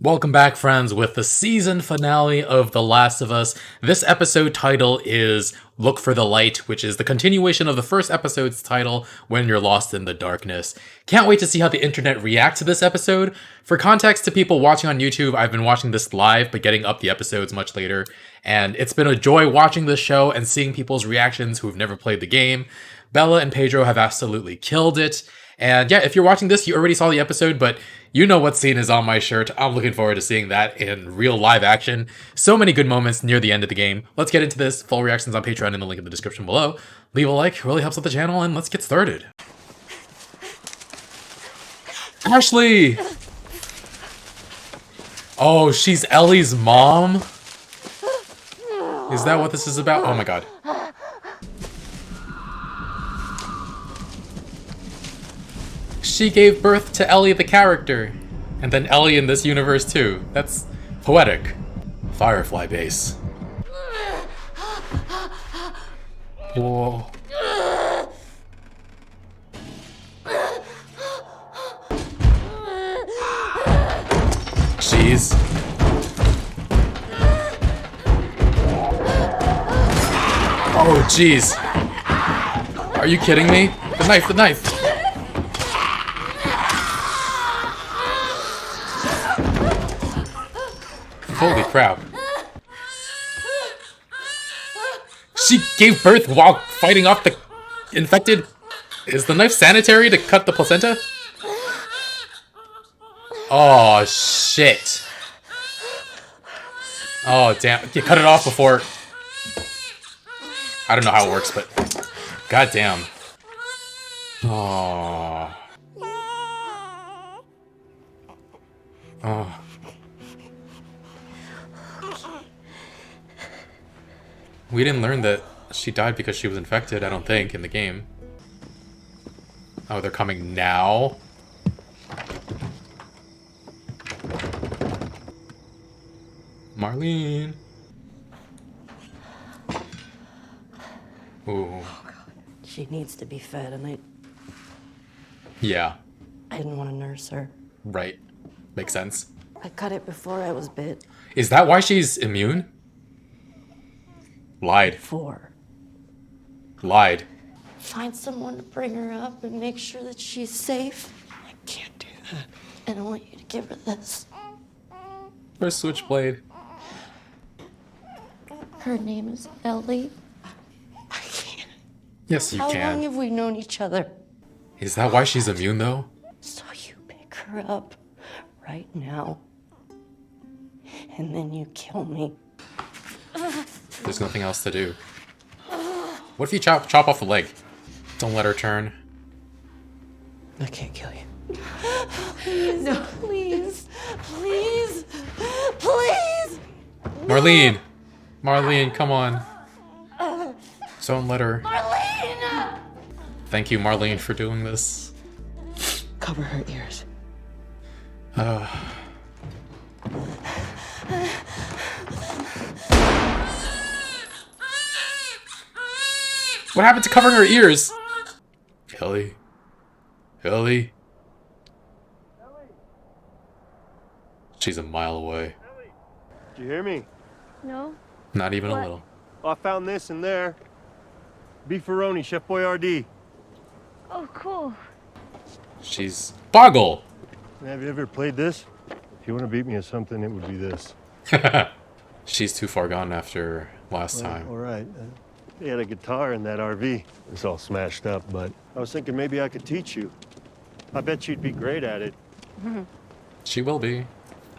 Welcome back, friends, with the season finale of The Last of Us. This episode title is Look for the Light, which is the continuation of the first episode's title, When You're Lost in the Darkness. Can't wait to see how the internet reacts to this episode. For context to people watching on YouTube, I've been watching this live, but getting up the episodes much later. And it's been a joy watching this show and seeing people's reactions who've never played the game. Bella and Pedro have absolutely killed it. And yeah, if you're watching this, you already saw the episode, but you know what scene is on my shirt. I'm looking forward to seeing that in real live action. So many good moments near the end of the game. Let's get into this. Full reactions on Patreon in the link in the description below. Leave a like, really helps out the channel, and let's get started. Ashley! Oh, she's Ellie's mom? Is that what this is about? Oh my god. She gave birth to Ellie the character. And then Ellie in this universe too. That's poetic. Firefly base. Whoa. Jeez. Oh jeez. Are you kidding me? The knife, the knife. Holy crap. She gave birth while fighting off the infected. Is the knife sanitary to cut the placenta? Oh, shit. Oh, damn. You cut it off before. I don't know how it works, but god damn. Oh. Oh. We didn't learn that she died because she was infected, I don't think, in the game. Oh, they're coming now? Marlene. Ooh. Oh, God. She needs to be fed, and Yeah. I didn't want to nurse her. Right. Makes sense. I cut it before I was bit. Is that why she's immune? Lied. Lied. Find someone to bring her up and make sure that she's safe. I can't do that. And I want you to give her this. Her switchblade. Her name is Ellie. I can't. Yes, you How long can. have we known each other? Is that why she's immune, though? So you pick her up right now. And then you kill me. There's nothing else to do. What if you chop off the leg? Don't let her turn. I can't kill you. Please, no. Please, please, please. Marlene! Marlene, come on. Don't let her. Marlene! Thank you, Marlene, for doing this. Cover her ears. What happened to covering her ears? Ellie. Ellie. She's a mile away. Did you hear me? No? Not even a What? little. Oh, I found this in there. Beefaroni, Chef Boyardee. Oh, cool. She's Boggle. Have you ever played this? If you want to beat me at something, it would be this. She's too far gone after last Well, time. all right. They had a guitar in that RV. It's all smashed up, but I was thinking maybe I could teach you. I bet you'd be great at it. She will be.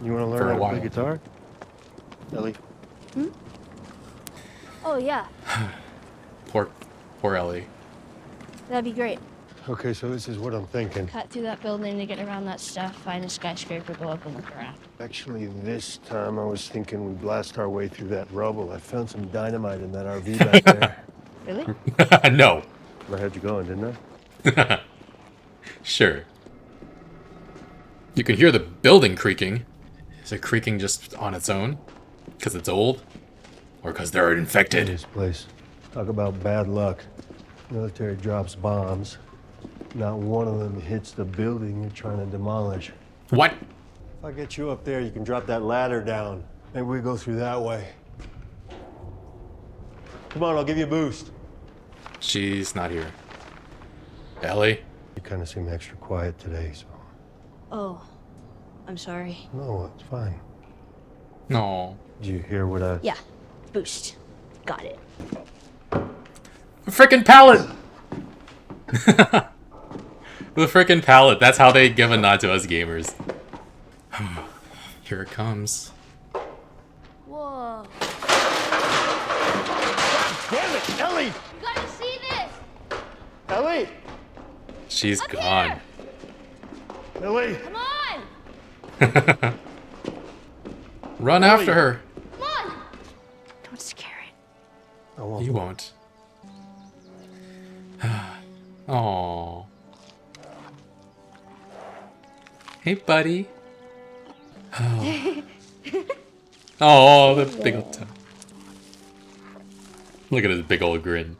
You want to For learn a how to play while. guitar? Ellie? Oh, yeah. Poor Ellie. That'd be great. Okay, so this is what I'm thinking. Cut through that building to get around that stuff, find a skyscraper, go up and look around. Actually, this time I was thinking we blast our way through that rubble. I found some dynamite in that RV back there. Really? No. I had you going, didn't I? Sure. You can hear the building creaking. Is it creaking just on its own? Because it's old? Or because they're infected? This place. Talk about bad luck. Military drops bombs. Not one of them hits the building you're trying to demolish. What? If I get you up there, you can drop that ladder down. Maybe we go through that way. Come on, I'll give you a boost. She's not here. Ellie? You kind of seem extra quiet today, so... Oh, I'm sorry. No, it's fine. No. Did you hear what I... Yeah, boost. Got it. Frickin' pallet! The frickin' pallet. That's how they give a nod to us gamers. Here it comes. Whoa. Damn it, Ellie! You gotta see this! Ellie! She's Up gone. here! Ellie! Come on! Run after her. Come on! Don't scare it. I won't. You won't. Aww. Hey, buddy. Oh, oh, the big old tongue. Look at his big old grin.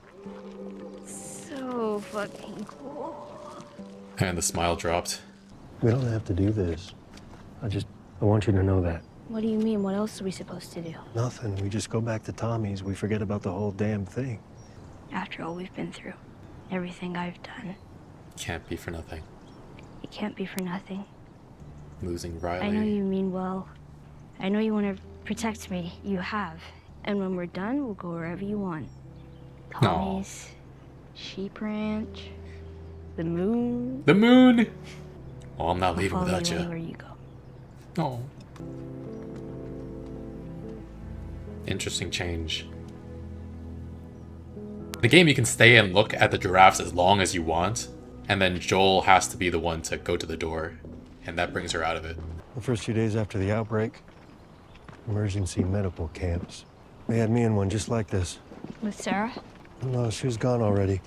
So fucking cool. And the smile dropped. We don't have to do this. I want you to know that. What do you mean? What else are we supposed to do? Nothing. We just go back to Tommy's. We forget about the whole damn thing. After all we've been through, everything I've done, Can't be for nothing. it can't be for nothing. Losing Riley. I know you mean well. I know you want to protect me. You have. And when we're done, we'll go wherever you want. Tommy's, Sheep Ranch, the moon. The moon! Oh, I'm not I'll leaving follow without you you. anywhere you go. Oh. Interesting change. The game, you can stay and look at the giraffes as long as you want, and then Joel has to be the one to go to the door, and that brings her out of it. The first few days after the outbreak, emergency medical camps. They had me in one just like this. With Sarah? No, she was gone already.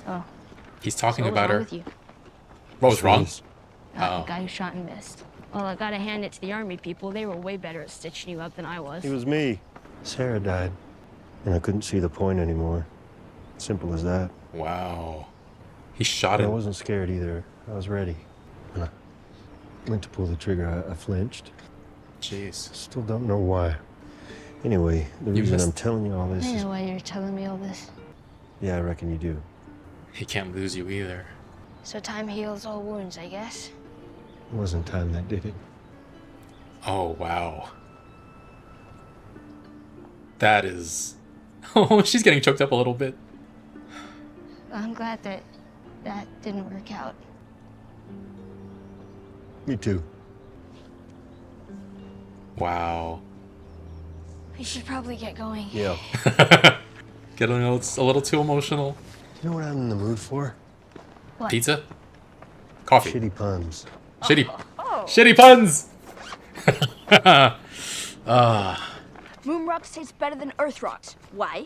Oh. He's talking So about what's wrong her. with you? What was wrong? The guy who shot and missed. Well, I gotta hand it to the army people. They were way better at stitching you up than I was. It was me. Sarah died, and I couldn't see the point anymore. Simple as that. Wow. He shot I him. wasn't scared either. I was ready. When I went to pull the trigger, I flinched. Jeez. Still don't know why. Anyway, the You reason missed- I'm telling you all this I is... know why you're telling me all this. Yeah, I reckon you do. He can't lose you either. So time heals all wounds, I guess. It wasn't time that did it. Oh, wow. That is... Oh, she's getting choked up a little bit. I'm glad that that didn't work out. Me too. Wow. We should probably get going. Yeah. Getting a little too emotional. You know what I'm in the mood for? What? Pizza? Coffee. Shitty puns. Shitty. Shitty puns! Moon rocks taste better than Earth rocks. Why?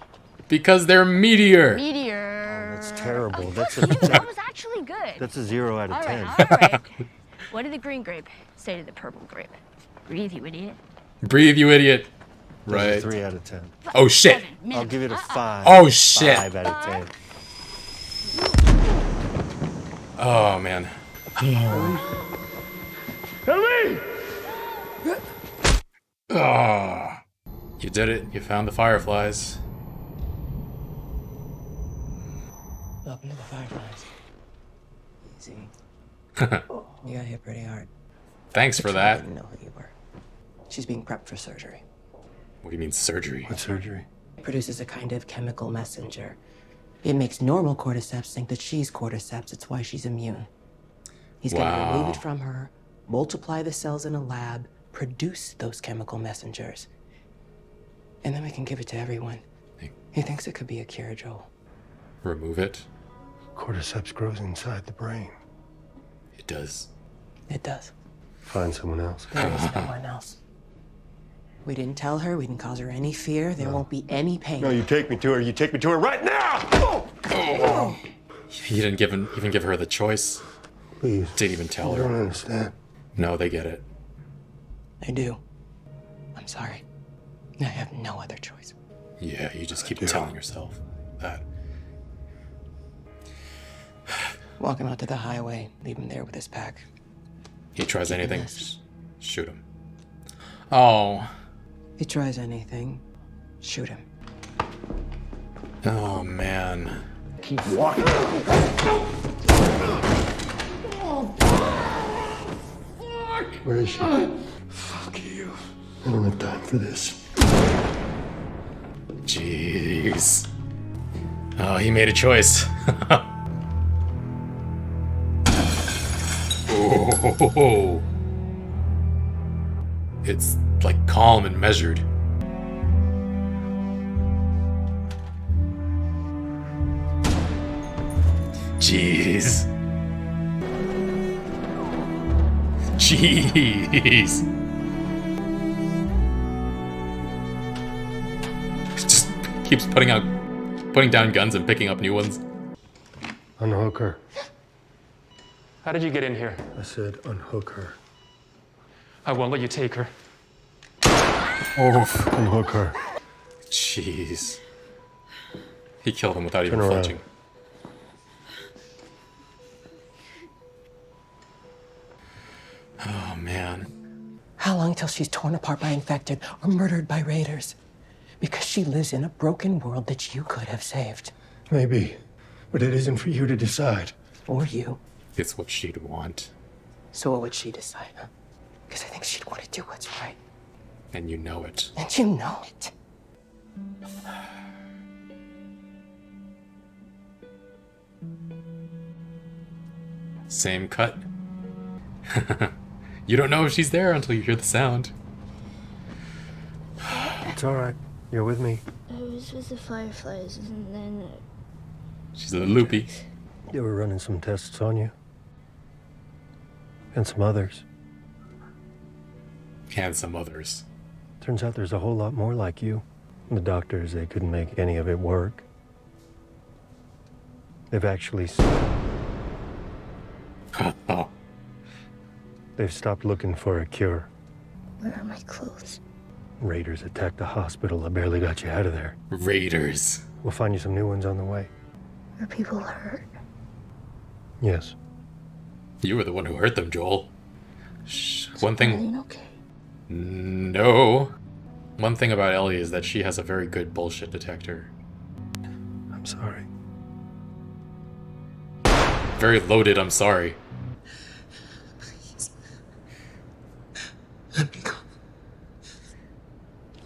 Because they're meteor. Meteor. That's terrible. That's That was actually good. that's a 0 out of All 10. right, all right. What did the green grape say to the purple grape? Breathe, you idiot. Breathe, you idiot. That's a Right. 3 out of 10. Oh, shit. I'll give it a 5. Oh, shit. 5 out of 10. Oh, man. Ellie! Ah. You did it. You found the fireflies. Welcome to the Fireflies. Easy. You got hit pretty hard. Thanks for I that. didn't know who you were. She's being prepped for surgery. What do you mean, surgery? What surgery? It produces a kind of chemical messenger. It makes normal cordyceps think that she's cordyceps. It's why she's immune. He's going to remove Wow. it from her, multiply the cells in a lab, produce those chemical messengers. And then we can give it to everyone. He thinks it could be a cure, Joel. Remove it? Cordyceps grows inside the brain. It does. It does. Find someone else. There is no one else. We didn't tell her. We didn't cause her any fear. There won't be any pain. No, you take me to her. You take me to her right now! He didn't even give her the choice. Please. Didn't even tell I don't her. understand. No, they get it. I do. I'm sorry. I have no other choice. Yeah, you just keep do. telling yourself that. Walk him out to the highway, leave him there with his pack. He tries anything. this. Shoot him. Oh. If he tries anything, shoot him. Oh, man. Keep walking. Where is she? Fuck you. I don't have time for this. Jeez. Oh, he made a choice. Oh. It's like calm and measured. Jeez. Jeez. Just keeps putting down guns and picking up new ones. Unhook her. How did you get in here? I said unhook her. I won't let you take her. Oh, unhook her. Jeez. He killed him without even Turn around. flinching. Oh, man. How long till she's torn apart by infected or murdered by raiders? Because she lives in a broken world that you could have saved. Maybe, but it isn't for you to decide. Or you. It's what she'd want. So what would she decide, huh? Because I think she'd want to do what's right. And you know it. And you know it. Same cut. You don't know if she's there until you hear the sound. It's all right. You're with me. I was with the fireflies, and then She's a little loopy. They were running some tests on you. And some others. And some others. Turns out there's a whole lot more like you. The doctors, they couldn't make any of it work. They've actually... Oh. They've stopped looking for a cure. where are my clothes? Raiders attacked the hospital. I barely got you out of there. Raiders. We'll find you some new ones on the way. Are people hurt? Yes. You were the one who hurt them, Joel. One thing... Everything okay? No. One thing about Ellie is that she has a very good bullshit detector. I'm sorry. Very loaded, I'm sorry.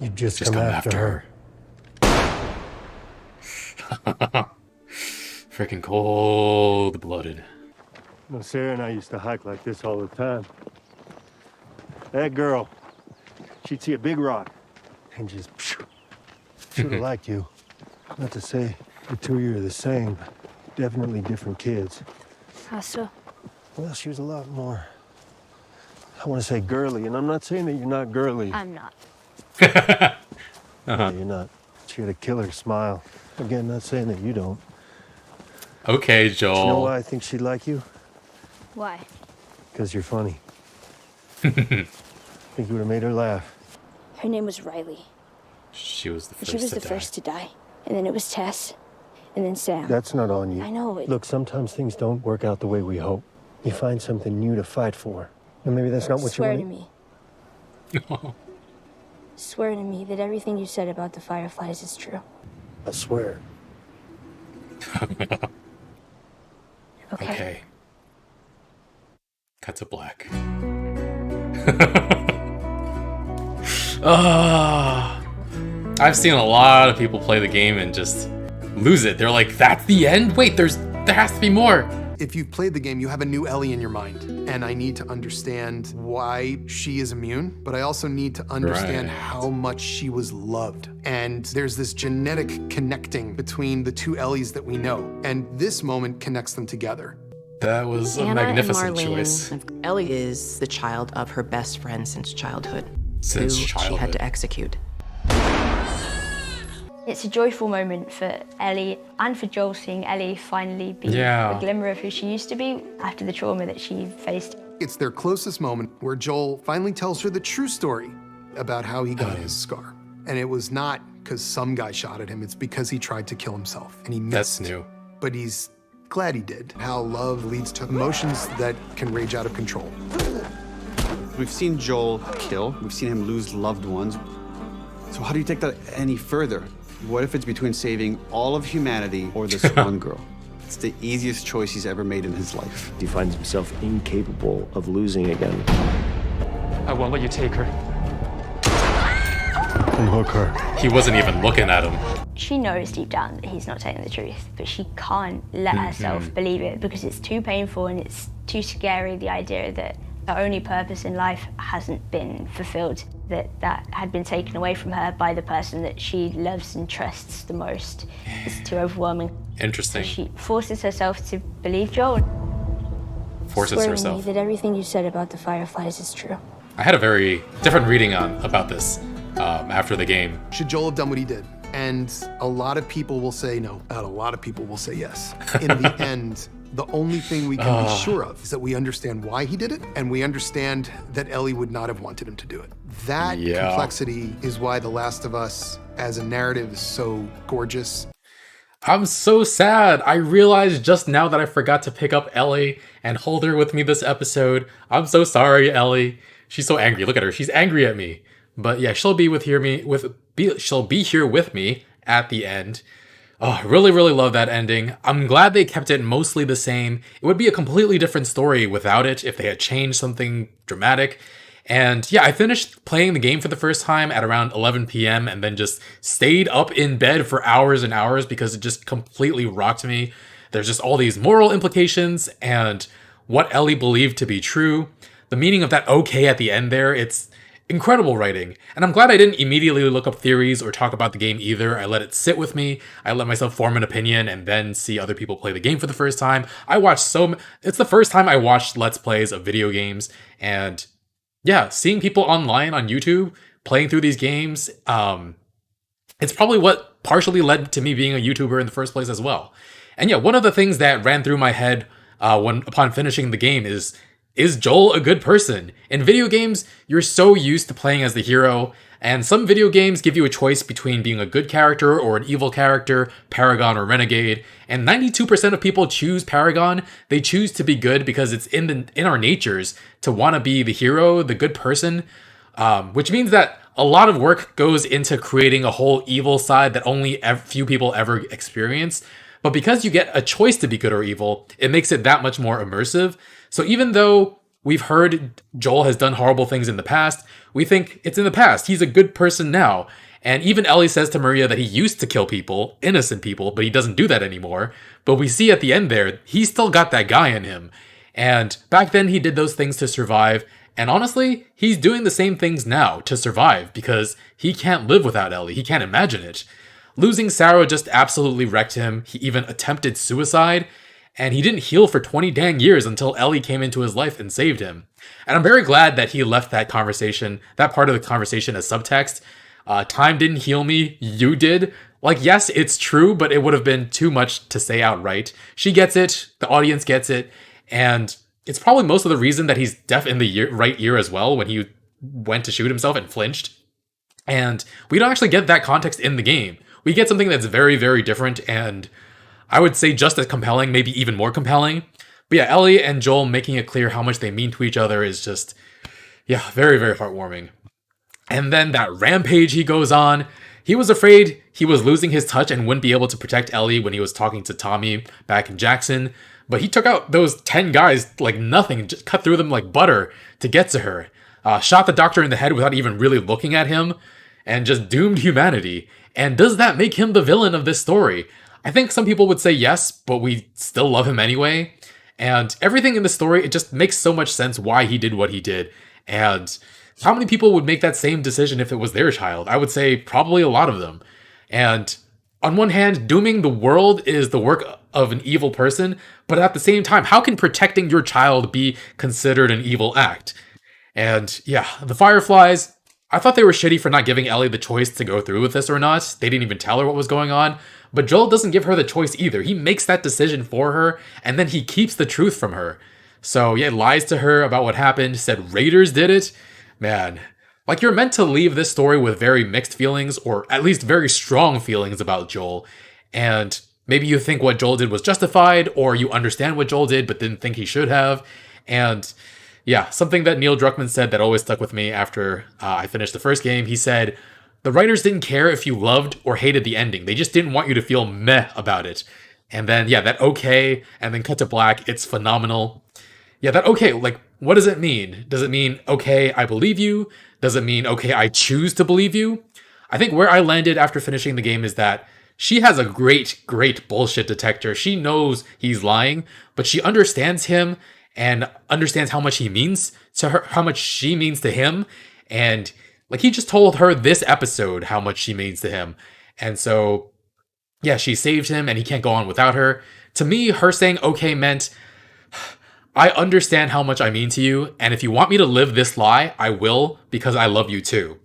You just Just come come after her. Freaking cold-blooded. No, Sarah and I used to hike like this all the time. That girl, she'd see a big rock and just should have liked you. Not to say the two of you are the same, but definitely different kids. How so? Well, she was a lot more, I want to say girly, and I'm not saying that you're not girly. I'm not. Yeah, you're not. She had a killer smile. Again, not saying that you don't. Okay, You know Joel. why I think she'd like you? Why? Because you're funny. I think you would have made her laugh. Her name was Riley. She was the And first she was to the die. first to die. And then it was Tess. And then Sam. That's not on you. I know it. Look, sometimes things don't work out the way we hope. You find something new to fight for. And maybe that's not what Swear you to want. me. Swear to me that everything you said about the fireflies is true. I swear. Okay? Okay. Cut to black. I've seen a lot of people play the game and just lose it. They're like, that's the end? Wait, there has to be more. If you've played the game, you have a new Ellie in your mind. And I need to understand why she is immune, but I also need to understand Right. how much she was loved. And there's this genetic connecting between the two Ellies that we know. And this moment connects them together. That was a Anna magnificent and Marlene. choice. Ellie is the child of her best friend since childhood. Since who she had childhood. to execute. It's a joyful moment for Ellie and for Joel seeing Ellie finally be Yeah. a glimmer of who she used to be after the trauma that she faced. It's their closest moment where Joel finally tells her the true story about how he got his scar. And it was not because some guy shot at him, it's because he tried to kill himself and he missed. That's new. But he's glad he did. How love leads to emotions that can rage out of control. We've seen Joel kill. We've seen him lose loved ones. So how do you take that any further? What if it's between saving all of humanity or this one girl? It's the easiest choice he's ever made in his life. He finds himself incapable of losing again. I won't let you take her. Unhook her. He wasn't even looking at him. She knows deep down that he's not telling the truth, but she can't let herself believe it because it's too painful and it's too scary, the idea that her only purpose in life hasn't been fulfilled, that had been taken away from her by the person that she loves and trusts the most. It's too overwhelming. Interesting. So she forces herself to believe Joel. Forces Swear herself. to me that everything you said about the Fireflies is true. I had a very different reading about this after the game. Should Joel have done what he did? And a lot of people will say no, and a lot of people will say yes. In the end, the only thing we can be sure of is that we understand why he did it, and we understand that Ellie would not have wanted him to do it. That complexity is why The Last of Us as a narrative is so gorgeous. I'm so sad. I realized just now that I forgot to pick up Ellie and hold her with me this episode. I'm so sorry, Ellie. She's so angry. Look at her. She's angry at me. But yeah, she'll be here with me at the end. Oh, really, really love that ending. I'm glad they kept it mostly the same. It would be a completely different story without it if they had changed something dramatic. And yeah, I finished playing the game for the first time at around 11 p.m. and then just stayed up in bed for hours and hours because it just completely rocked me. There's just all these moral implications and what Ellie believed to be true. The meaning of that okay at the end there, it's incredible writing. And I'm glad I didn't immediately look up theories or talk about the game either. I let it sit with me. I let myself form an opinion and then see other people play the game for the first time. It's the first time I watched Let's Plays of video games. And yeah, seeing people online on YouTube playing through these games, it's probably what partially led to me being a YouTuber in the first place as well. And yeah, one of the things that ran through my head upon finishing the game is Joel a good person? In video games, you're so used to playing as the hero, and some video games give you a choice between being a good character or an evil character, Paragon or Renegade, and 92% of people choose Paragon. They choose to be good because it's in our natures to want to be the hero, the good person, which means that a lot of work goes into creating a whole evil side that only few people ever experience. But because you get a choice to be good or evil, it makes it that much more immersive. So even though we've heard Joel has done horrible things in the past, we think it's in the past. He's a good person now. And even Ellie says to Maria that he used to kill people, innocent people, but he doesn't do that anymore. But we see at the end there, he's still got that guy in him. And back then he did those things to survive. And honestly, he's doing the same things now to survive because he can't live without Ellie. He can't imagine it. Losing Sarah just absolutely wrecked him. He even attempted suicide. And he didn't heal for 20 dang years until Ellie came into his life and saved him. And I'm very glad that he left that part of the conversation as subtext. Time didn't heal me, you did. Like, yes, it's true, but it would have been too much to say outright. She gets it, the audience gets it, and it's probably most of the reason that he's deaf in the right ear as well when he went to shoot himself and flinched. And we don't actually get that context in the game. We get something that's very, very different and I would say just as compelling, maybe even more compelling. But yeah, Ellie and Joel making it clear how much they mean to each other is just, yeah, very, very heartwarming. And then that rampage he goes on. He was afraid he was losing his touch and wouldn't be able to protect Ellie when he was talking to Tommy back in Jackson. But he took out those 10 guys like nothing, just cut through them like butter to get to her. Shot the doctor in the head without even really looking at him, and just doomed humanity. And does that make him the villain of this story? I think some people would say yes, but we still love him anyway. And everything in the story, it just makes so much sense why he did what he did. And how many people would make that same decision if it was their child? I would say probably a lot of them. And on one hand, dooming the world is the work of an evil person, but at the same time, how can protecting your child be considered an evil act? And yeah, the Fireflies, I thought they were shitty for not giving Ellie the choice to go through with this or not. They didn't even tell her what was going on. But Joel doesn't give her the choice either. He makes that decision for her, and then he keeps the truth from her. So yeah, lies to her about what happened, said Raiders did it. Man, like you're meant to leave this story with very mixed feelings, or at least very strong feelings about Joel. And maybe you think what Joel did was justified, or you understand what Joel did but didn't think he should have. And yeah, something that Neil Druckmann said that always stuck with me after I finished the first game. He said, the writers didn't care if you loved or hated the ending. They just didn't want you to feel meh about it. And then, yeah, that okay, and then cut to black, it's phenomenal. Yeah, that okay, like, what does it mean? Does it mean, okay, I believe you? Does it mean, okay, I choose to believe you? I think where I landed after finishing the game is that she has a great bullshit detector. She knows he's lying, but she understands him and understands how much he means to her, how much she means to him. And like he just told her this episode how much she means to him. And so, yeah, she saved him and he can't go on without her. To me, her saying okay meant, I understand how much I mean to you, and if you want me to live this lie, I will, because I love you too.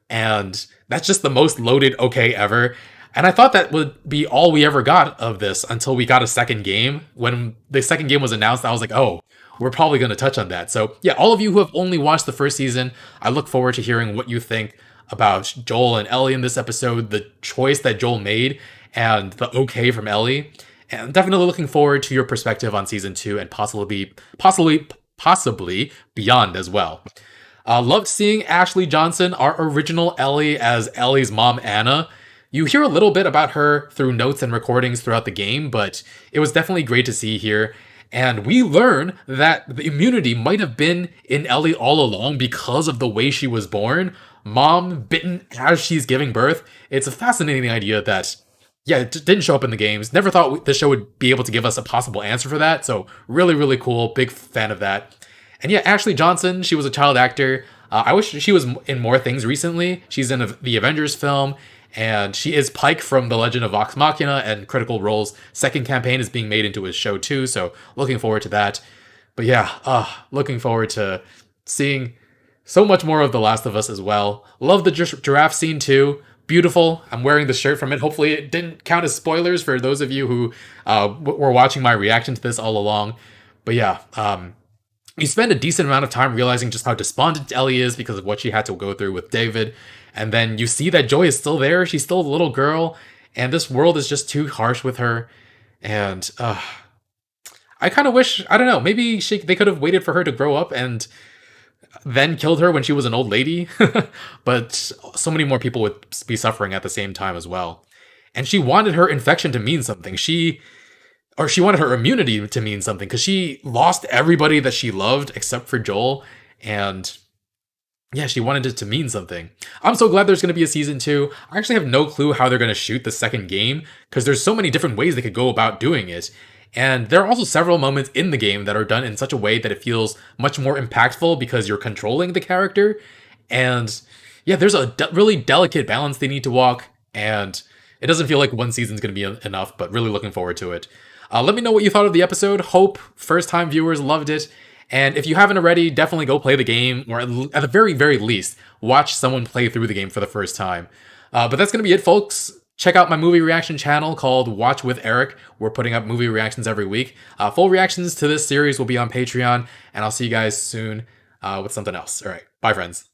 And that's just the most loaded okay ever. And I thought that would be all we ever got of this until we got a second game. When the second game was announced, I was like, oh, we're probably going to touch on that. So yeah, all of you who have only watched the first season, I look forward to hearing what you think about Joel and Ellie in this episode, the choice that Joel made, and the okay from Ellie. And definitely looking forward to your perspective on season 2 and possibly beyond as well. Loved seeing Ashley Johnson, our original Ellie, as Ellie's mom, Anna. You hear a little bit about her through notes and recordings throughout the game, but it was definitely great to see here. And we learn that the immunity might have been in Ellie all along because of the way she was born. Mom bitten as she's giving birth. It's a fascinating idea that, yeah, it didn't show up in the games. Never thought the show would be able to give us a possible answer for that. So really cool. Big fan of that. And yeah, Ashley Johnson, she was a child actor. I wish she was in more things recently. She's in the Avengers film, and she is Pike from The Legend of Vox Machina and Critical Role's second campaign is being made into his show too, so looking forward to that. But yeah, looking forward to seeing so much more of The Last of Us as well. Love the giraffe scene too. Beautiful. I'm wearing the shirt from it. Hopefully it didn't count as spoilers for those of you who were watching my reaction to this all along. But yeah, you spend a decent amount of time realizing just how despondent Ellie is because of what she had to go through with David. And then you see that Joy is still there. She's still a little girl. And this world is just too harsh with her. And I kind of wish, I don't know, maybe they could have waited for her to grow up and then killed her when she was an old lady. But so many more people would be suffering at the same time as well. And she wanted her infection to mean something. She wanted her immunity to mean something because she lost everybody that she loved except for Joel. And yeah, she wanted it to mean something. I'm so glad there's going to be a season 2. I actually have no clue how they're going to shoot the second game because there's so many different ways they could go about doing it. And there are also several moments in the game that are done in such a way that it feels much more impactful because you're controlling the character. And yeah, there's a really delicate balance they need to walk. And it doesn't feel like one season's going to be enough, but really looking forward to it. Let me know what you thought of the episode. Hope first-time viewers loved it. And if you haven't already, definitely go play the game, or at the very least, watch someone play through the game for the first time. But that's going to be it, folks. Check out my movie reaction channel called Watch with Eric. We're putting up movie reactions every week. Full reactions to this series will be on Patreon, and I'll see you guys soon with something else. All right, bye, friends.